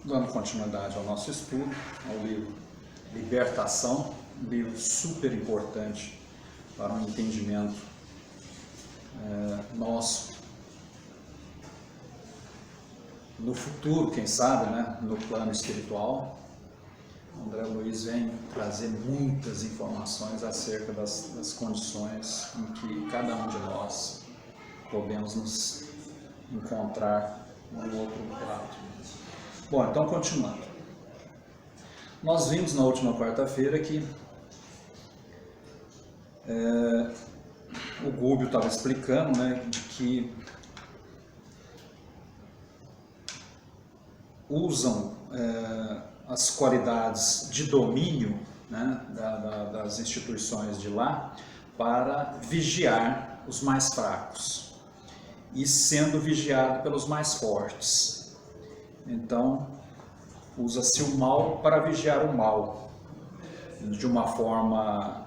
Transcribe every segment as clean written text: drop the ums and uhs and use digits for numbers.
Dando continuidade ao nosso estudo, ao livro Libertação, um livro super importante para um entendimento nosso no futuro, quem sabe, né, no plano espiritual. André Luiz vem trazer muitas informações acerca das condições em que cada um de nós podemos nos encontrar no outro lado. Bom, então continuando. Nós vimos na última quarta-feira que o Gubbio estava explicando, né, de que usam as qualidades de domínio, né, das instituições de lá para vigiar os mais fracos e sendo vigiado pelos mais fortes. Então, usa-se o mal para vigiar o mal, de uma forma,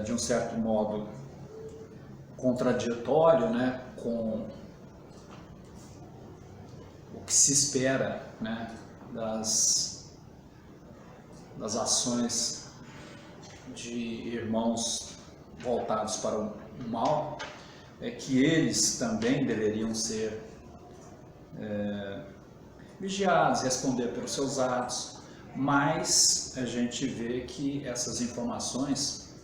de um certo modo, contraditório, né, com o que se espera, né, das ações de irmãos voltados para o mal, é que eles também deveriam ser vigiados, responder pelos seus atos, mas a gente vê que essas informações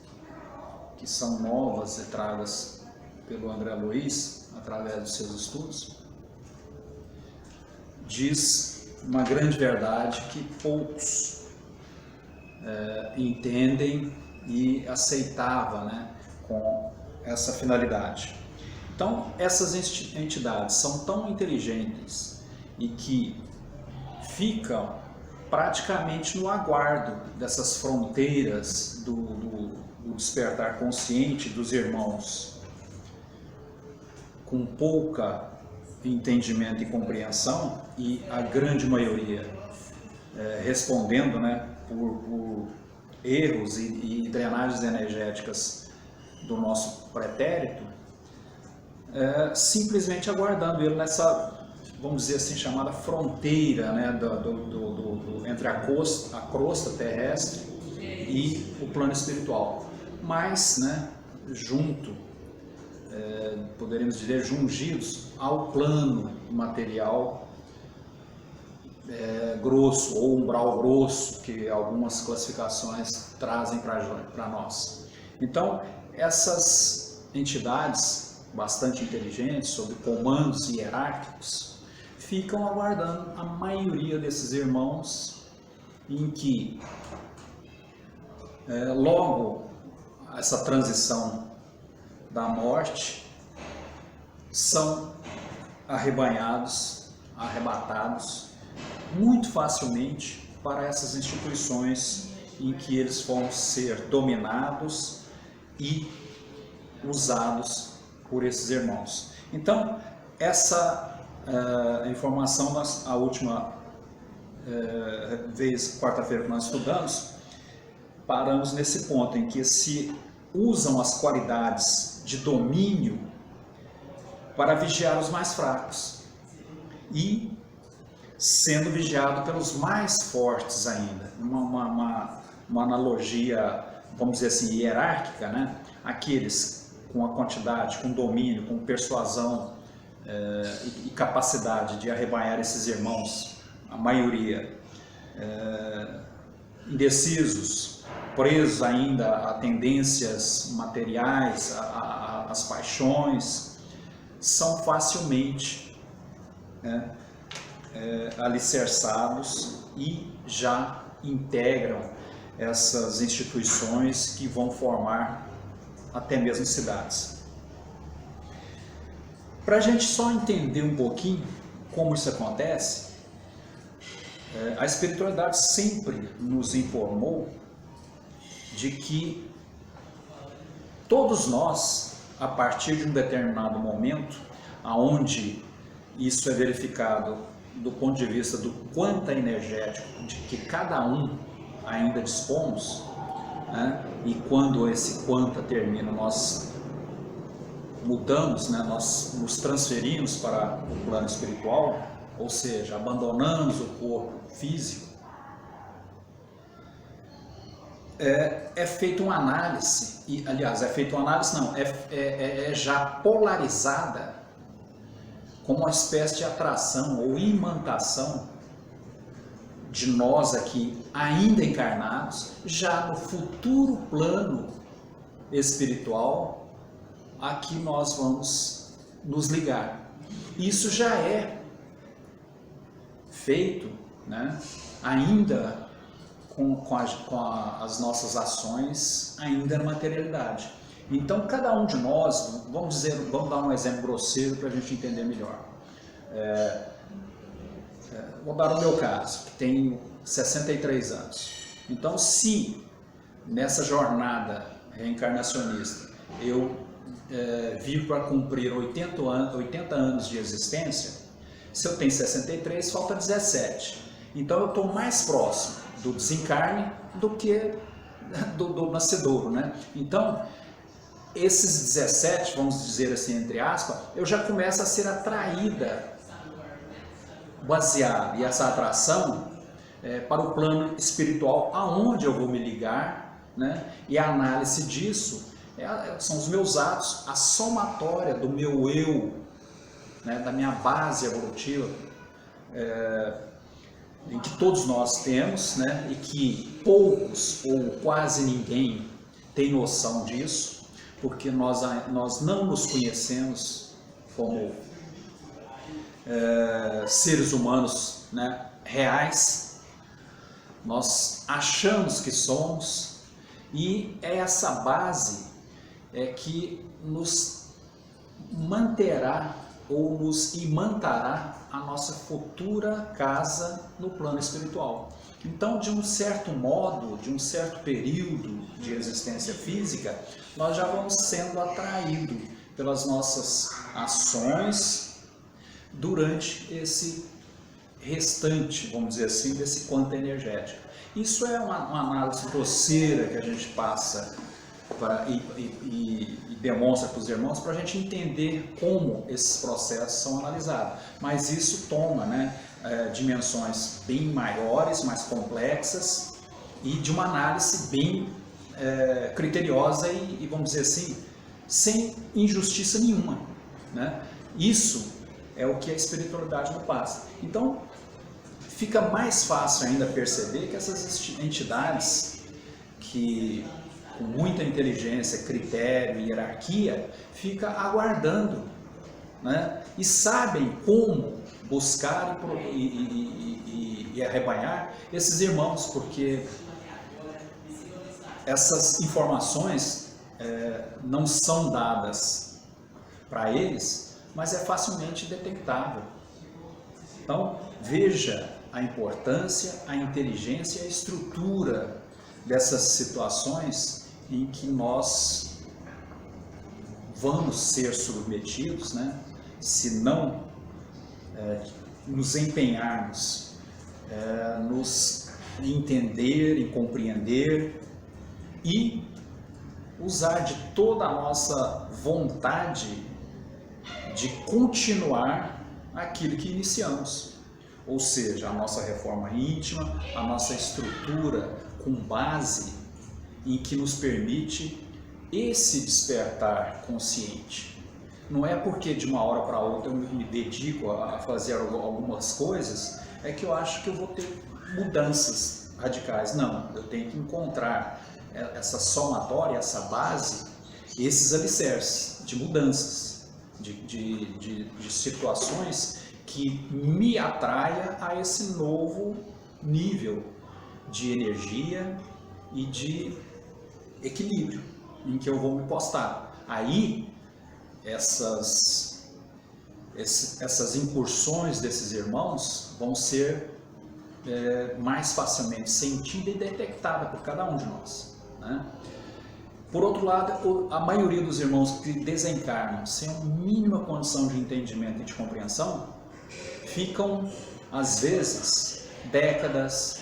que são novas e tragas pelo André Luiz através dos seus estudos, diz uma grande verdade que poucos entendem e aceitavam, né, com essa finalidade. Então, essas entidades são tão inteligentes e que ficam praticamente no aguardo dessas fronteiras do despertar consciente dos irmãos com pouca entendimento e compreensão, e a grande maioria respondendo, né, por erros e drenagens energéticas do nosso pretérito, simplesmente aguardando ele nessa, vamos dizer assim, chamada fronteira, né, entre a crosta terrestre e o plano espiritual, mas, né, junto, poderíamos dizer, jungidos ao plano material grosso, ou umbral grosso, que algumas classificações trazem para nós. Então, essas entidades bastante inteligentes, sob comandos hierárquicos, ficam aguardando a maioria desses irmãos, em que logo essa transição da morte são arrebatados muito facilmente para essas instituições em que eles vão ser dominados e usados por esses irmãos. Então, essa informação, a última vez, quarta-feira que nós estudamos, paramos nesse ponto em que se usam as qualidades de domínio para vigiar os mais fracos e sendo vigiado pelos mais fortes ainda. Uma analogia, vamos dizer assim, hierárquica, né? Aqueles com a quantidade, com domínio, com persuasão e capacidade de arrebanhar esses irmãos, a maioria, indecisos, presos ainda a tendências materiais, às paixões, são facilmente alicerçados e já integram essas instituições que vão formar até mesmo cidades. Para a gente só entender um pouquinho como isso acontece, a espiritualidade sempre nos informou de que todos nós, a partir de um determinado momento, aonde isso é verificado do ponto de vista do quanto energético de que cada um ainda dispomos, né? E quando esse quanta termina, nós mudamos, né? Nós nos transferimos para o plano espiritual, ou seja, abandonamos o corpo físico, é feita uma análise, e, aliás, é feita uma análise não, é já polarizada como uma espécie de atração ou imantação de nós aqui, ainda encarnados, já no futuro plano espiritual, a que nós vamos nos ligar. Isso já é feito, né, ainda com as nossas ações, ainda na materialidade. Então, cada um de nós, vamos dar um exemplo grosseiro para a gente entender melhor. Vou dar o meu caso, que tenho 63 anos. Então, se nessa jornada reencarnacionista eu vivo para cumprir 80 anos de existência, se eu tenho 63, falta 17. Então, eu estou mais próximo do desencarne do que do nascedouro, né? Então, esses 17, vamos dizer assim, entre aspas, eu já começo a ser atraída, baseado, e essa atração para o plano espiritual, aonde eu vou me ligar, né? E a análise disso são os meus atos, a somatória do meu eu, né? Da minha base evolutiva, em que todos nós temos, né? E que poucos ou quase ninguém tem noção disso, porque nós não nos conhecemos como seres humanos, né, reais. Nós achamos que somos, e é essa base que nos manterá ou nos imantará a nossa futura casa no plano espiritual. Então, de um certo modo, de um certo período de existência física, nós já vamos sendo atraídos pelas nossas ações durante esse restante, vamos dizer assim, desse quanto energético. Isso é uma análise grosseira que a gente passa e demonstra para os irmãos, para a gente entender como esses processos são analisados. Mas isso toma, né, dimensões bem maiores, mais complexas, e de uma análise bem criteriosa e, vamos dizer assim, sem injustiça nenhuma, né? Isso é o que a espiritualidade nos passa. Então, fica mais fácil ainda perceber que essas entidades que, com muita inteligência, critério e hierarquia, fica aguardando, né? E sabem como buscar e arrebanhar esses irmãos, porque essas informações não são dadas para eles, mas é facilmente detectável. Então, veja a importância, a inteligência e a estrutura dessas situações em que nós vamos ser submetidos, né? Se não nos empenharmos, nos entender e compreender e usar de toda a nossa vontade de continuar aquilo que iniciamos, ou seja, a nossa reforma íntima, a nossa estrutura com base em que nos permite esse despertar consciente. Não é porque de uma hora para outra eu me dedico a fazer algumas coisas, é que eu acho que eu vou ter mudanças radicais. Não, eu tenho que encontrar essa somatória, essa base, esses alicerces de mudanças, de situações que me atraia a esse novo nível de energia e de equilíbrio em que eu vou me postar. Aí, essas incursões desses irmãos vão ser mais facilmente sentidas e detectadas por cada um de nós, né? Por outro lado, a maioria dos irmãos que desencarnam sem a mínima condição de entendimento e de compreensão ficam, às vezes, décadas,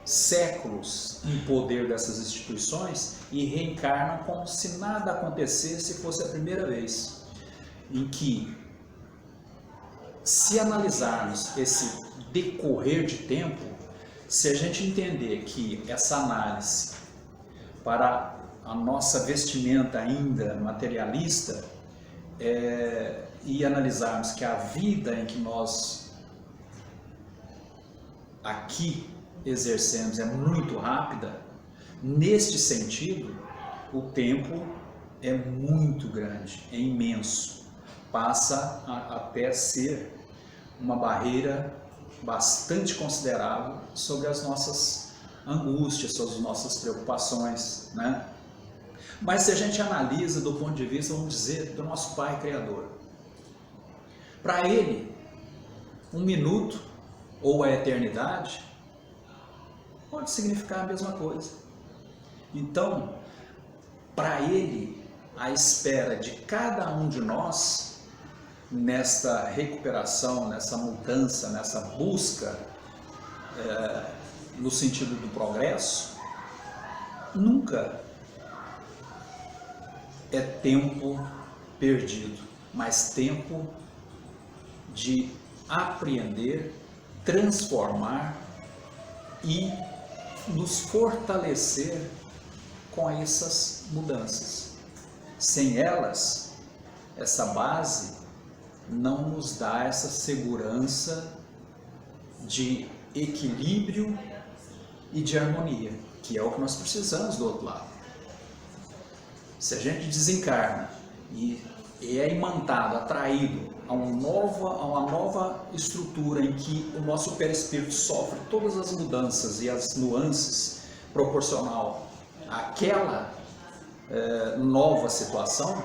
séculos em poder dessas instituições e reencarnam como se nada acontecesse, fosse a primeira vez em que se analisarmos esse decorrer de tempo, se a gente entender que essa análise para a nossa vestimenta ainda materialista, e analisarmos que a vida em que nós aqui exercemos é muito rápida, neste sentido, o tempo é muito grande, é imenso, passa a até ser uma barreira bastante considerável sobre as nossas angústias, sobre as nossas preocupações, né? Mas se a gente analisa do ponto de vista, vamos dizer, do nosso Pai Criador, para Ele, um minuto ou a eternidade pode significar a mesma coisa. Então, para Ele, a espera de cada um de nós, nesta recuperação, nessa mudança, nessa busca, no sentido do progresso, nunca é tempo perdido, mas tempo de apreender, transformar e nos fortalecer com essas mudanças. Sem elas, essa base não nos dá essa segurança de equilíbrio e de harmonia, que é o que nós precisamos do outro lado. Se a gente desencarna e é imantado, atraído a uma nova estrutura em que o nosso perispírito sofre todas as mudanças e as nuances proporcional àquela nova situação,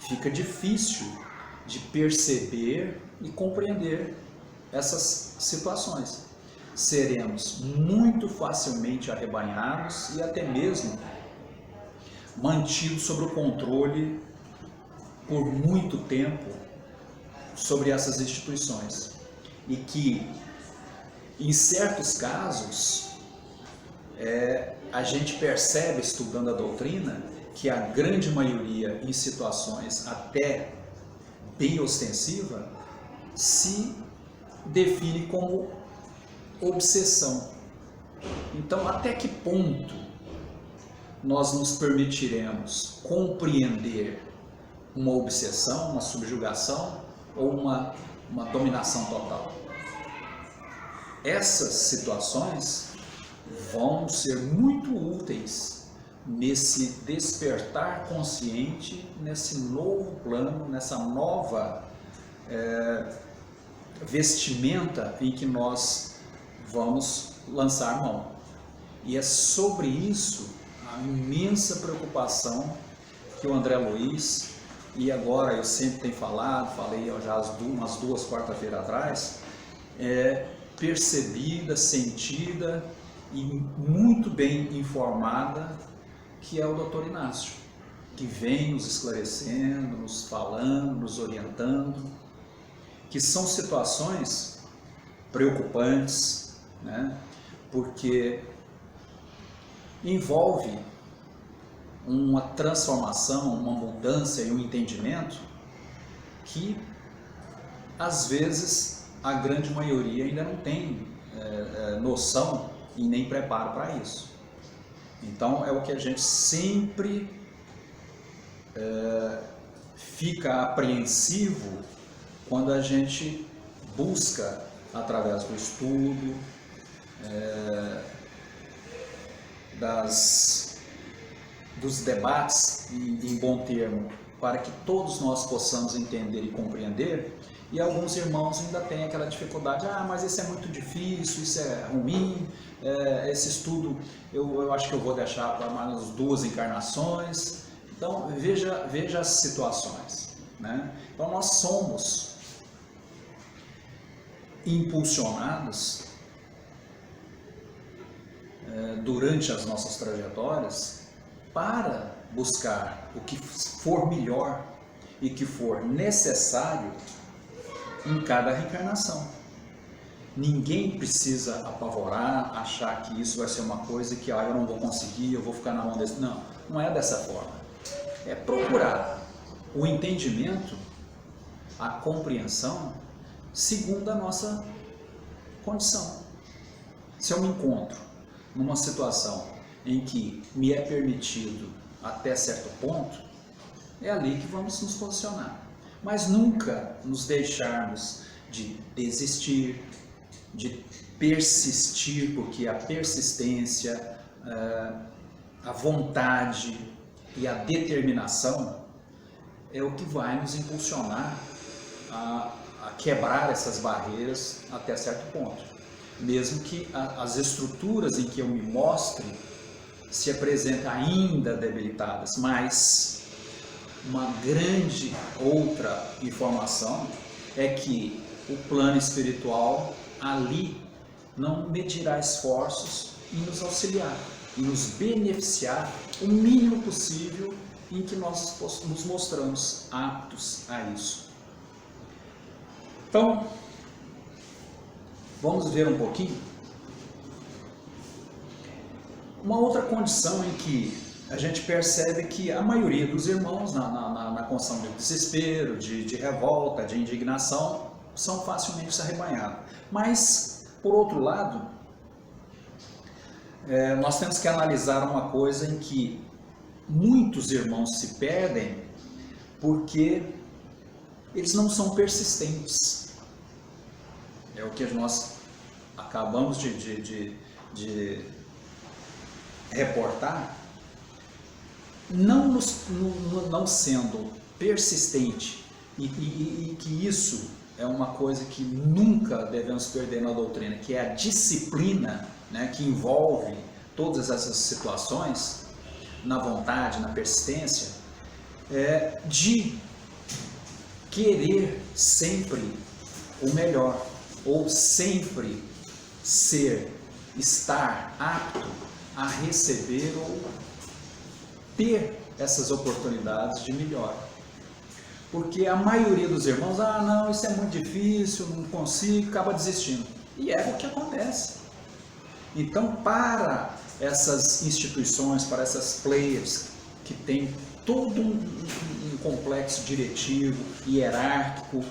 fica difícil de perceber e compreender essas situações. Seremos muito facilmente arrebanhados e até mesmo mantidos sob o controle por muito tempo sobre essas instituições, e que em certos casos a gente percebe, estudando a doutrina, que a grande maioria, em situações até bem ostensiva, se define como obsessão. Então, até que ponto nós nos permitiremos compreender uma obsessão, uma subjugação ou uma dominação total? Essas situações vão ser muito úteis nesse despertar consciente, nesse novo plano, nessa nova vestimenta em que nós vamos lançar mão. E é sobre isso a imensa preocupação que o André Luiz, e agora eu sempre tenho falei já umas 2 quarta-feiras atrás, percebida, sentida e muito bem informada, que é o Dr. Inácio, que vem nos esclarecendo, nos falando, nos orientando, que são situações preocupantes, né? Porque envolve uma transformação, uma mudança e um entendimento que às vezes a grande maioria ainda não tem noção e nem preparo para isso. Então é o que a gente sempre fica apreensivo quando a gente busca, através do estudo, dos debates, em bom termo, para que todos nós possamos entender e compreender. E alguns irmãos ainda têm aquela dificuldade: mas isso é muito difícil, isso é ruim, esse estudo eu acho que eu vou deixar para mais 2 encarnações. Então veja as situações, né? Então nós somos impulsionados durante as nossas trajetórias para buscar o que for melhor e que for necessário em cada reencarnação. Ninguém precisa apavorar, achar que isso vai ser uma coisa que eu não vou conseguir, eu vou ficar na mão desse. Não, não é dessa forma. É procurar o entendimento, a compreensão segundo a nossa condição. Se eu me encontro numa situação em que me é permitido até certo ponto, é ali que vamos nos posicionar. Mas nunca nos deixarmos de desistir, de persistir, porque a persistência, a vontade e a determinação é o que vai nos impulsionar a quebrar essas barreiras até certo ponto. Mesmo que as estruturas em que eu me mostre se apresentem ainda debilitadas, mas uma grande outra informação é que o plano espiritual ali não medirá esforços em nos auxiliar, em nos beneficiar o mínimo possível em que nós nos mostramos aptos a isso. Então, vamos ver um pouquinho uma outra condição em que a gente percebe que a maioria dos irmãos na condição de desespero, de revolta, de indignação, são facilmente arrebanhados. Mas, por outro lado, nós temos que analisar uma coisa em que muitos irmãos se perdem porque eles não são persistentes. É o que nós acabamos de reportar. Não sendo persistente, e que isso é uma coisa que nunca devemos perder na doutrina, que é a disciplina, né, que envolve todas essas situações, na vontade, na persistência, de querer sempre o melhor, ou sempre estar apto a receber ou ter essas oportunidades de melhora. Porque a maioria dos irmãos, não, isso é muito difícil, não consigo, acaba desistindo. E é o que acontece. Então, para essas instituições, para essas players que têm todo um complexo diretivo, hierárquico,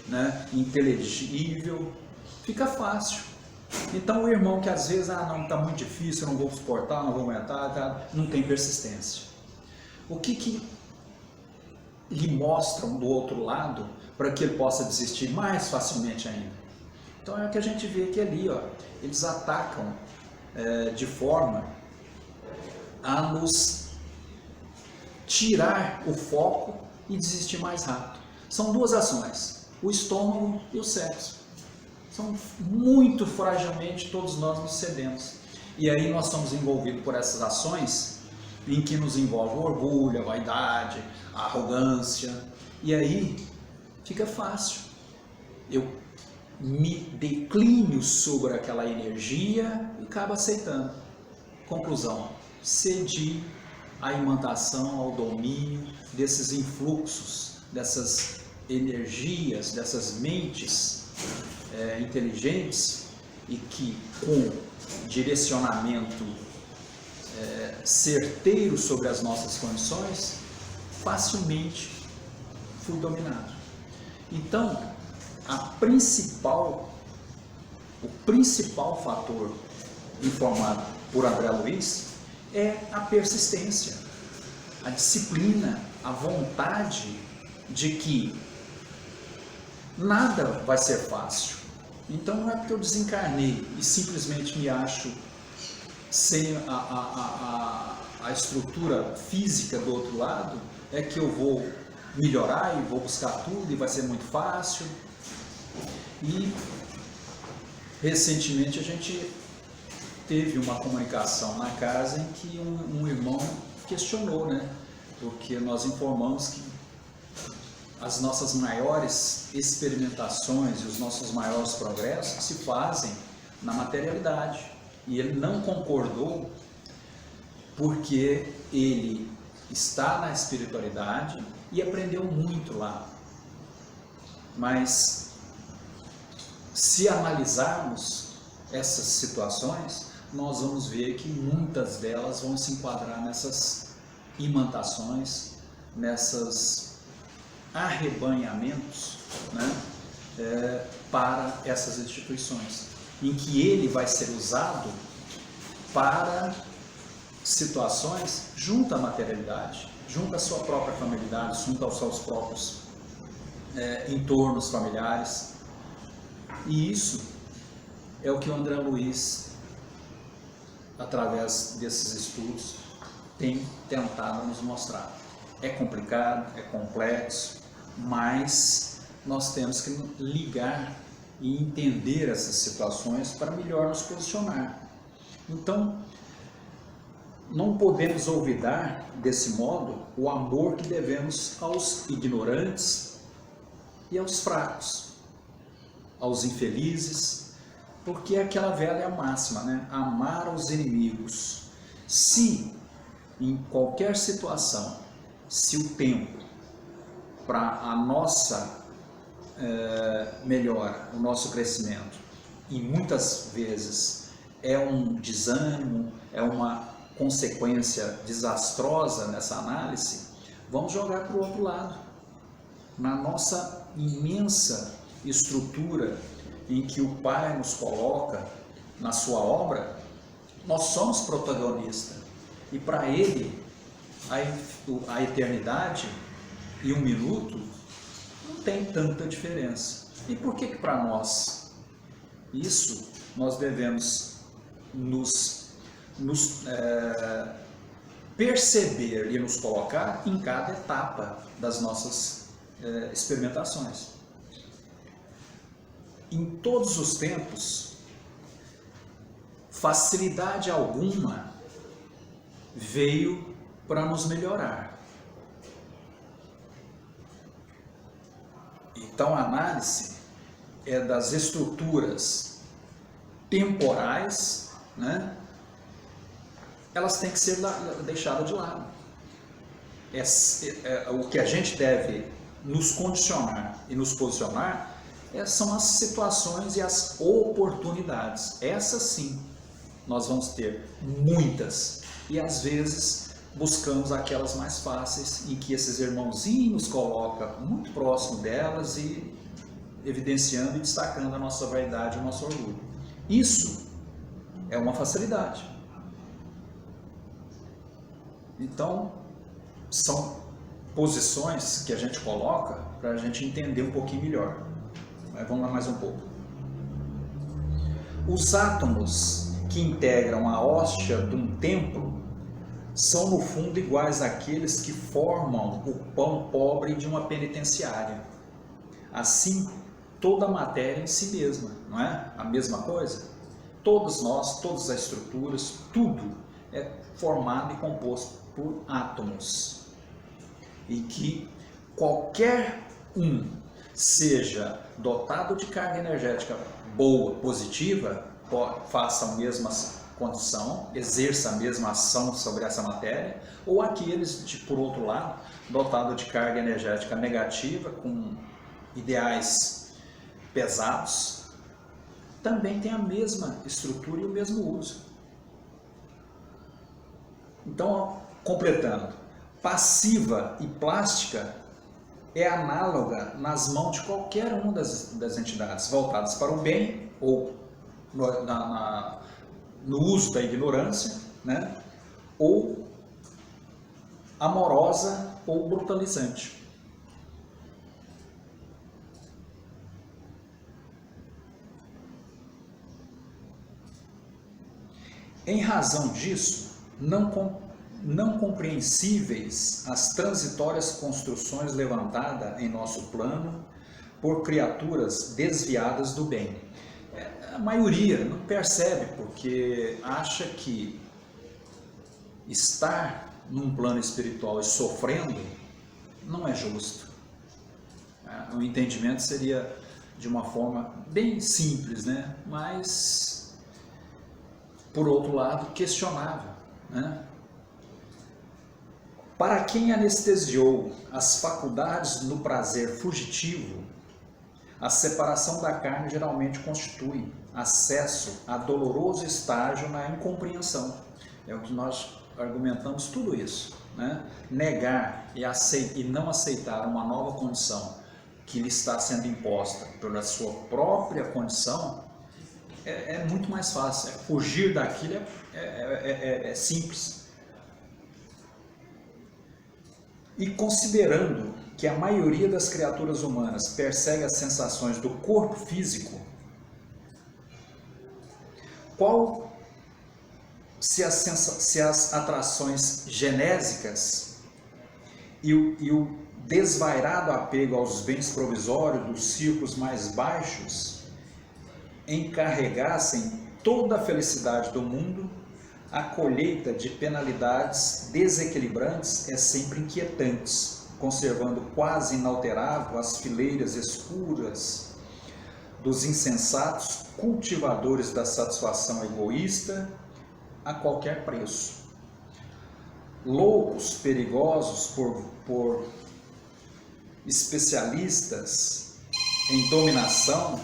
né, inteligível, fica fácil. Então o irmão que às vezes, não, está muito difícil, eu não vou suportar, não vou aguentar, não tem persistência. O que lhe mostram do outro lado para que ele possa desistir mais facilmente ainda? Então é o que a gente vê aqui ali, eles atacam de forma a nos tirar o foco e desistir mais rápido. São duas ações, o estômago e o sexo. São muito fragilmente todos nós nos cedemos. E aí nós somos envolvidos por essas ações em que nos envolve o orgulho, a vaidade, a arrogância. E aí fica fácil. Eu me declino sobre aquela energia e acabo aceitando. Conclusão, cedi à imantação, ao domínio desses influxos, dessas energias, dessas mentes inteligentes, e que com direcionamento certeiro sobre as nossas condições, facilmente fui dominado. Então, o principal fator informado por André Luiz é a persistência, a disciplina, a vontade de que nada vai ser fácil. Então não é porque eu desencarnei e simplesmente me acho sem a estrutura física do outro lado, é que eu vou melhorar e vou buscar tudo e vai ser muito fácil. E recentemente a gente teve uma comunicação na casa em que um irmão questionou, né? Porque nós informamos que as nossas maiores experimentações e os nossos maiores progressos se fazem na materialidade. E ele não concordou porque ele está na espiritualidade e aprendeu muito lá. Mas se analisarmos essas situações, nós vamos ver que muitas delas vão se enquadrar nessas imantações, nessas arrebanhamentos, né? para essas instituições, em que ele vai ser usado para situações junto à materialidade, junto à sua própria familiaridade, junto aos seus próprios entornos familiares. E isso é o que o André Luiz, através desses estudos, tem tentado nos mostrar. É complicado, é complexo, mas nós temos que ligar e entender essas situações para melhor nos posicionar. Então, não podemos olvidar, desse modo, o amor que devemos aos ignorantes e aos fracos, aos infelizes, porque é aquela velha máxima, né? Amar os inimigos. Se, em qualquer situação, se o tempo para a nossa melhora, o nosso crescimento, e muitas vezes é um desânimo, é uma consequência desastrosa nessa análise, vamos jogar para o outro lado. Na nossa imensa estrutura em que o Pai nos coloca na sua obra, nós somos protagonistas. E para Ele, a eternidade e um minuto não tem tanta diferença. E por que para nós? Isso nós devemos nos perceber e nos colocar em cada etapa das nossas experimentações. Em todos os tempos, facilidade alguma veio para nos melhorar. Então, a análise é das estruturas temporais, né? Elas têm que ser deixadas de lado. O que a gente deve nos condicionar e nos posicionar são as situações e as oportunidades. Essas sim, nós vamos ter muitas. E às vezes buscamos aquelas mais fáceis, em que esses irmãozinhos colocam muito próximo delas e evidenciando e destacando a nossa vaidade e o nosso orgulho. Isso é uma facilidade. Então, são posições que a gente coloca para a gente entender um pouquinho melhor. Mas vamos lá mais um pouco. Os átomos que integram a hóstia de um templo são no fundo iguais àqueles que formam o pão pobre de uma penitenciária. Assim, toda a matéria em si mesma, não é a mesma coisa? Todos nós, todas as estruturas, tudo é formado e composto por átomos. E que qualquer um seja dotado de carga energética boa, positiva, faça a mesma condição, exerça a mesma ação sobre essa matéria, ou aqueles, por outro lado, dotados de carga energética negativa, com ideais pesados, também tem a mesma estrutura e o mesmo uso. Então, completando, passiva e plástica é análoga nas mãos de qualquer uma das entidades voltadas para o bem ou no uso da ignorância, né? Ou amorosa ou brutalizante. Em razão disso, não compreensíveis as transitórias construções levantadas em nosso plano por criaturas desviadas do bem. A maioria não percebe, porque acha que estar num plano espiritual e sofrendo não é justo. O entendimento seria de uma forma bem simples, né? Mas, por outro lado, questionável, né? Para quem anestesiou as faculdades no prazer fugitivo, a separação da carne geralmente constitui acesso a doloroso estágio na incompreensão. É o que nós argumentamos tudo isso, né? Negar e não aceitar uma nova condição que lhe está sendo imposta pela sua própria condição, é muito mais fácil. Fugir daquilo é simples. E considerando que a maioria das criaturas humanas persegue as sensações do corpo físico, qual se as atrações genésicas e o desvairado apego aos bens provisórios dos círculos mais baixos encarregassem toda a felicidade do mundo, a colheita de penalidades desequilibrantes é sempre inquietante, conservando quase inalterável as fileiras escuras dos insensatos cultivadores da satisfação egoísta a qualquer preço. Loucos, perigosos por especialistas em dominação,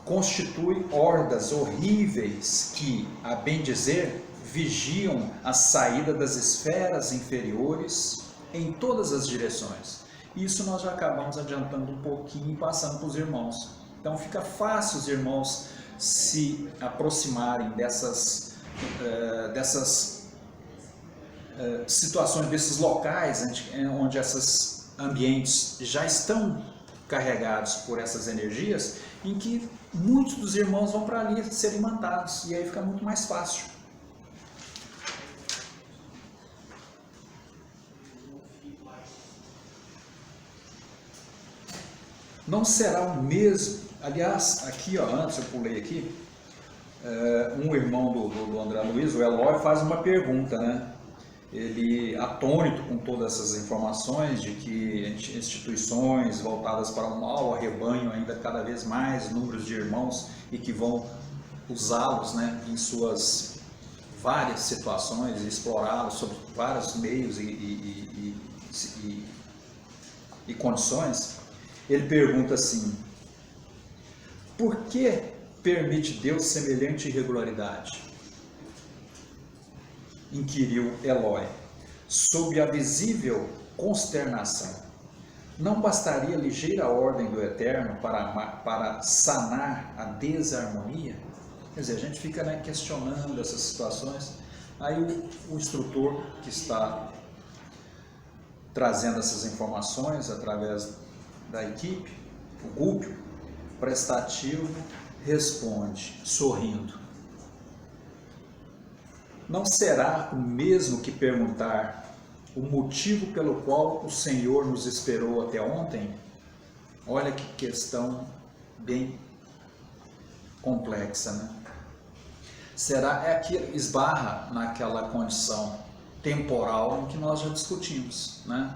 constituem hordas horríveis que, a bem dizer, vigiam a saída das esferas inferiores em todas as direções. Isso nós já acabamos adiantando um pouquinho e passando para os irmãos. Então fica fácil os irmãos se aproximarem dessas situações, desses locais onde esses ambientes já estão carregados por essas energias, em que muitos dos irmãos vão para ali serem mandados, e aí fica muito mais fácil. Não será o mesmo, aliás, aqui ó, antes eu pulei aqui, um irmão do André Luiz, o Eloy, faz uma pergunta, né? Ele, atônito com todas essas informações de que instituições voltadas para o mal arrebanham ainda cada vez mais números de irmãos e que vão usá-los, né, em suas várias situações, explorá-los sob vários meios e condições, ele pergunta assim: por que permite Deus semelhante irregularidade? Inquiriu Eloy, sob a visível consternação. Não bastaria ligeira ordem do Eterno para sanar a desarmonia? Quer dizer, a gente fica, né, questionando essas situações. Aí o instrutor que está trazendo essas informações através da equipe, o Gúpio, prestativo, responde, sorrindo: não será o mesmo que perguntar o motivo pelo qual o Senhor nos esperou até ontem? Olha que questão bem complexa, né? É que esbarra naquela condição temporal em que nós já discutimos, né?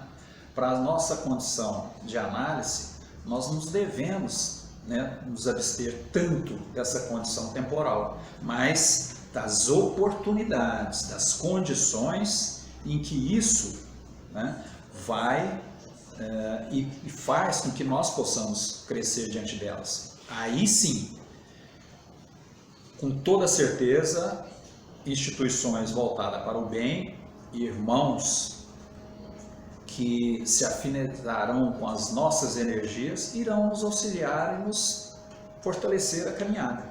Para a nossa condição de análise, nós nos devemos, né, nos abster tanto dessa condição temporal, mas das oportunidades, das condições em que isso, né, vai e faz com que nós possamos crescer diante delas. Aí sim, com toda certeza, instituições voltadas para o bem, irmãos que se afinizarão com as nossas energias, irão nos auxiliar e nos fortalecer a caminhada,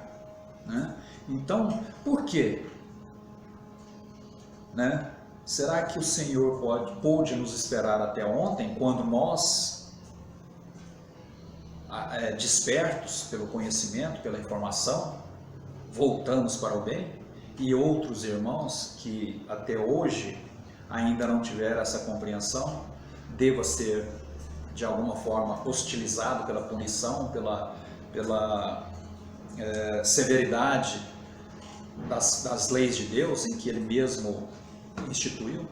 né? Então, por quê? Né? Será que o Senhor pôde nos esperar até ontem, quando nós, despertos pelo conhecimento, pela informação, voltamos para o bem? E outros irmãos que até hoje ainda não tiveram essa compreensão, deva ser de alguma forma hostilizado pela punição, pela severidade das leis de Deus, em que Ele mesmo instituiu,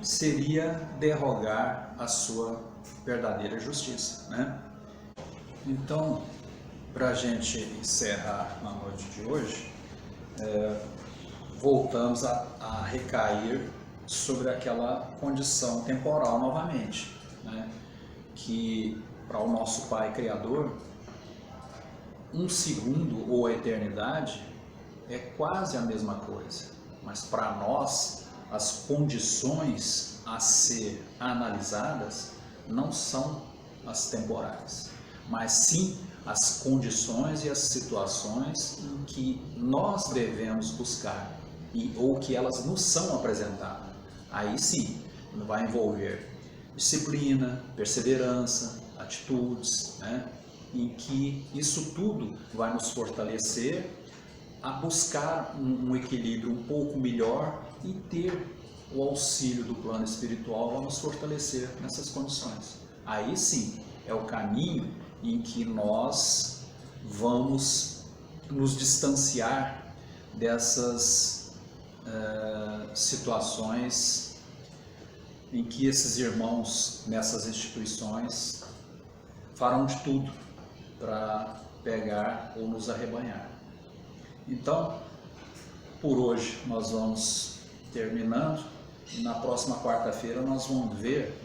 seria derrogar a sua verdadeira justiça, né? Então, para a gente encerrar na noite de hoje, voltamos a recair sobre aquela condição temporal novamente, né? Que para o nosso Pai Criador, um segundo ou a eternidade é quase a mesma coisa, mas para nós as condições a ser analisadas não são as temporais, mas sim as condições e as situações em que nós devemos buscar ou que elas nos são apresentadas. Aí sim, vai envolver disciplina, perseverança, atitudes, né? Em que isso tudo vai nos fortalecer a buscar um equilíbrio um pouco melhor e ter o auxílio do plano espiritual a nos fortalecer nessas condições. Aí sim é o caminho em que nós vamos nos distanciar dessas situações em que esses irmãos nessas instituições farão de tudo para pegar ou nos arrebanhar. Então, por hoje nós vamos terminando e na próxima quarta-feira nós vamos ver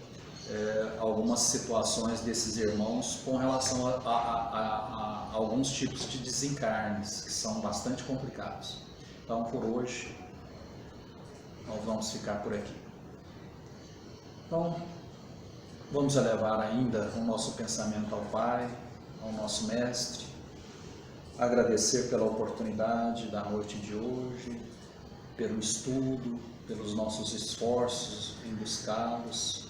algumas situações desses irmãos com relação a alguns tipos de desencarnes que são bastante complicados. Então, por hoje, nós vamos ficar por aqui. Então, vamos elevar ainda o nosso pensamento ao Pai, ao nosso Mestre, agradecer pela oportunidade da noite de hoje, pelo estudo, pelos nossos esforços em buscá-los,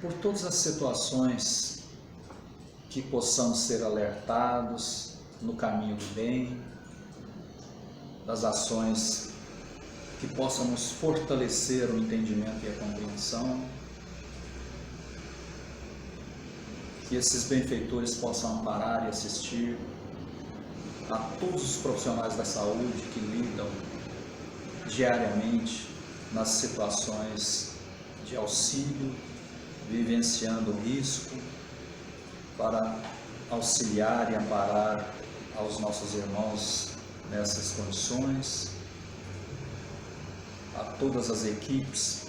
por todas as situações que possamos ser alertados no caminho do bem, das ações que possam nos fortalecer o entendimento e a compreensão, que esses benfeitores possam amparar e assistir a todos os profissionais da saúde que lidam diariamente nas situações de auxílio, vivenciando o risco, para auxiliar e amparar aos nossos irmãos nessas condições, a todas as equipes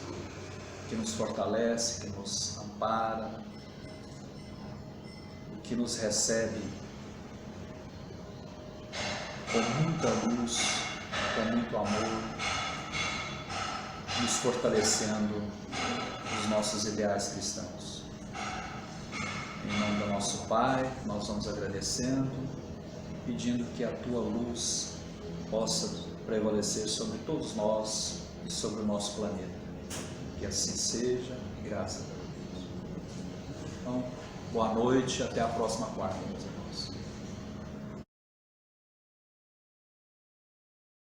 que nos fortalece, que nos ampara, que nos recebe com muita luz, com muito amor, nos fortalecendo os nossos ideais cristãos. Em nome do nosso Pai, nós vamos agradecendo, pedindo que a Tua luz possa prevalecer sobre todos nós e sobre o nosso planeta. Que assim seja, e graças a Deus. Então, boa noite, até a próxima quarta, meus irmãos.